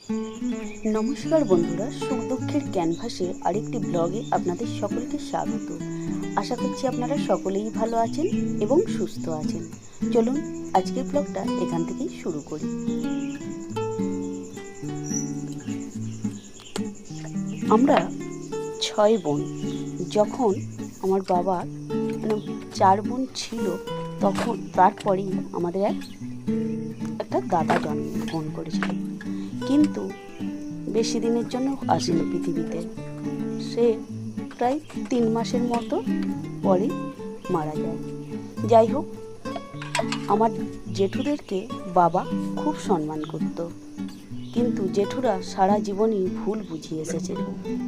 নমস্কার বন্ধুরা, সুখ দুঃখের ক্যানভাসে আরেকটি ব্লগে আপনাদের সকলকে স্বাগত। আশা করছি আপনারা সকলেই ভালো আছেন এবং সুস্থ আছেন। চলুন আজকের ব্লগটা এখান থেকেই শুরু করি। আমরা 6 বোন। যখন আমার বাবা মানে 4 বোন ছিল, তখন তারপরেই আমাদের একটা দাদা জন্মগ্রহণ করেছিল, কিন্তু বেশি দিনের জন্য আসেনি পৃথিবীতে। সে প্রায় 3 মাসের মতো পরে মারা যায়। যাই হোক, আমার জেঠুদেরকে বাবা খুব সম্মান করত, কিন্তু জেঠুরা সারা জীবনই ভুল বুঝিয়ে এসেছে।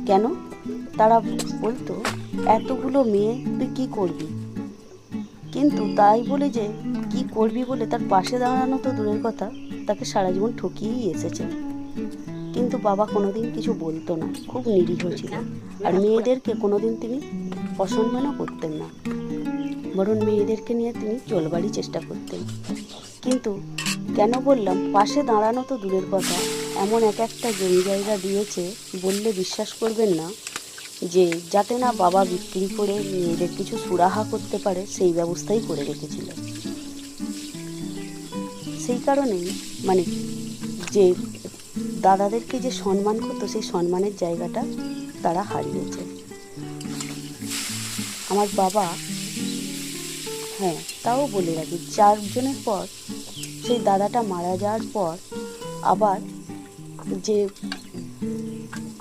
কেন? তারা বলতো, এতগুলো মেয়ে তুই কী করবি? কিন্তু তাই বলে যে কি করবি বলে তার পাশে দাঁড়ানো তো দূরের কথা, তাকে সারা জীবন ঠকিয়েই এসেছে। কিন্তু বাবা কোনোদিন কিছু বলতো না, খুব নিরীহ ছিল। আর মেয়েদেরকে কোনোদিন তিনি অসম্মানও করতেন না, বরং মেয়েদেরকে নিয়ে তিনি চলবারই চেষ্টা করতেন। কিন্তু কেন বললাম পাশে দাঁড়ানো তো দূরের কথা, এমন একটা জমি জায়গা দিয়েছে বললে বিশ্বাস করবেন না, যে যাতে না বাবা বিক্রি করে মেয়েদের কিছু সুরাহা করতে পারে সেই ব্যবস্থাই করে রেখেছিল। সেই কারণেই যে দাদাদেরকে যে সম্মান করতো, সেই সম্মানের জায়গাটা তারা হারিয়েছে। আমার বাবা, হ্যাঁ তাও বলে রাখি, 4 জনের পর সেই দাদাটা মারা যাওয়ার পর আবার যে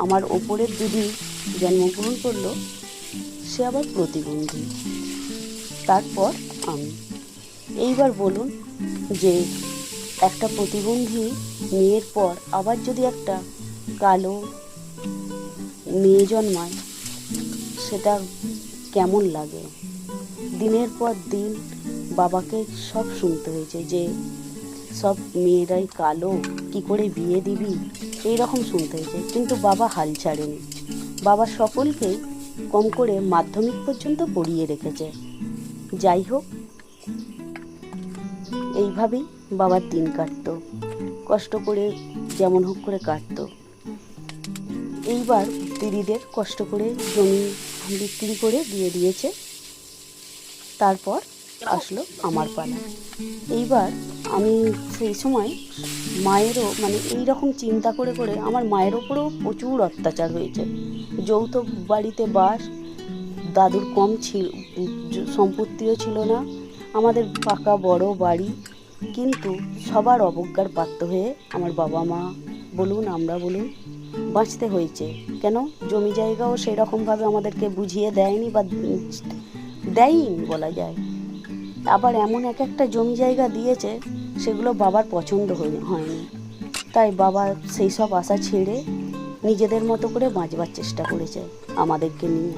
আমার ওপরের দিদি জন্মগ্রহণ করলো, সে আবার প্রতিবন্ধী, তারপর আমি। এইবার বলুন, যে একটা প্রতিবন্ধী মেয়ের পর আবার যদি একটা কালো মেয়ে জন্মায়, সেটা কেমন লাগে? দিনের পর দিন বাবাকে সব শুনতে হয়েছে, যে সব মেয়েরাই কালো, কি করে বিয়ে দিবি, এই রকম শুনতে হয়েছে। কিন্তু বাবা হাল ছাড়েনি। বাবা সকলকেই কম করে মাধ্যমিক পর্যন্ত পড়িয়ে রেখেছে। যাই হোক, এইভাবেই বাবার দিন কাটতো, কষ্ট করে যেমন হোক করে কাটতো। এইবার দিদিদের কষ্ট করে জমি বিক্রি করে দিয়ে দিয়েছে, তারপর আসলো আমার পালা। এইবার আমি সেই সময় মায়েরও এই রকম চিন্তা করে করে আমার মায়ের ওপরেও প্রচুর অত্যাচার হয়েছে। যৌথ বাড়িতে বাস, দাদুর কম সম্পত্তিও ছিল না, আমাদের পাকা বড় বাড়ি, কিন্তু সবার অবজ্ঞার পাত্র হয়ে আমার বাবা মা বলুন, আমরা বলুন, বাঁচতে হয়েছে। কেন? জমি জায়গাও সেই রকমভাবে আমাদেরকে বুঝিয়ে দেয়নি, বা দেয়নি বলা যায়। আবার এমন একটা জমি জায়গা দিয়েছে, সেগুলো বাবার পছন্দ হয়নি। তাই বাবা সেই সব আশা ছেড়ে নিজেদের মতো করে বাঁচবার চেষ্টা করেছে আমাদেরকে নিয়ে।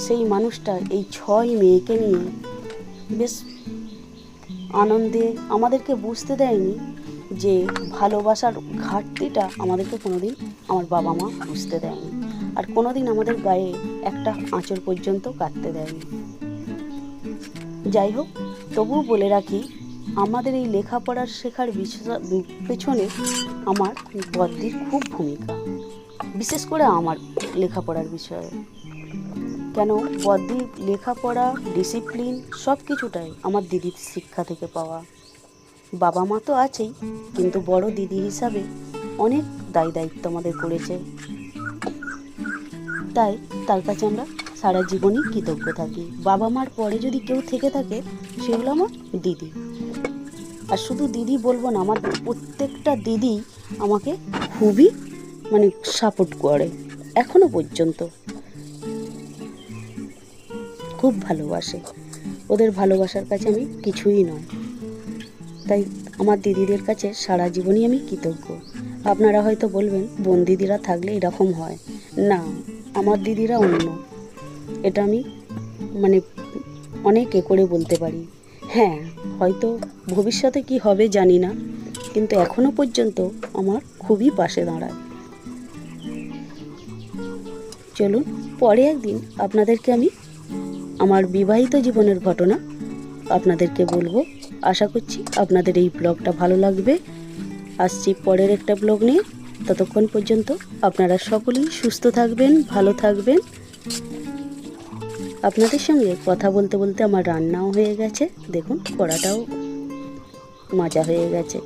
সেই মানুষটা এই 6 মেয়েকে নিয়ে বেশ আনন্দে আমাদেরকে বুঝতে দেয়নি যে ভালোবাসার ঘাটতিটা আমাদেরকে কোনোদিন আমার বাবা মা বুঝতে দেয়নি, আর কোনোদিন আমাদের গায়ে একটা আঁচড় পর্যন্ত কাটতে দেয়নি। যাই হোক, তবুও বলে রাখি, আমাদের এই লেখাপড়ার শেখার পেছনে আমার বদ্দির খুব ভূমিকা, বিশেষ করে আমার লেখাপড়ার বিষয়ে। কেন? বদ্দির লেখাপড়া, ডিসিপ্লিন সব কিছুটাই আমার দিদির শিক্ষা থেকে পাওয়া। বাবা মা তো আছেই, কিন্তু বড় দিদি হিসাবে অনেক দায়িত্ব আমাদের করেছে। তাই তার কাছে আমরা সারা জীবনই কৃতজ্ঞ থাকি। বাবা মার পরে যদি কেউ থেকে থাকে, সে হলো আমার দিদি। আর শুধু দিদি বলবো না, আমার প্রত্যেকটা দিদি আমাকে খুবই সাপোর্ট করে, এখনো পর্যন্ত খুব ভালোবাসে। ওদের ভালোবাসার কাছে আমি কিছুই নয়। তাই আমার দিদিদের কাছে সারা জীবনই আমি কৃতজ্ঞ। আপনারা হয়তো বলবেন, বোন দিদিরা থাকলে এরকম হয় না, আমার দিদিরা অন্য। এটা আমি অনেক করে বলতে পারি। হ্যাঁ, হয়তো ভবিষ্যতে কি হবে জানি না, কিন্তু এখনো পর্যন্ত আমার খুবই পাশে দাঁড়ায়। চলুন পরে একদিন আপনাদেরকে আমি আমার বিবাহিত জীবনের ঘটনা আপনাদেরকে বলবো। আশা করছি আপনাদের এই ব্লগটা ভালো লাগবে। আসছি পরের একটা ব্লগ নিয়ে। ততক্ষণ পর্যন্ত আপনারা সকলেই সুস্থ থাকবেন, ভালো থাকবেন। আপনাদের সঙ্গে কথা বলতে বলতে আমার রান্নাও হয়ে গেছে। দেখুন কড়াটাও মাজা হয়ে গেছে।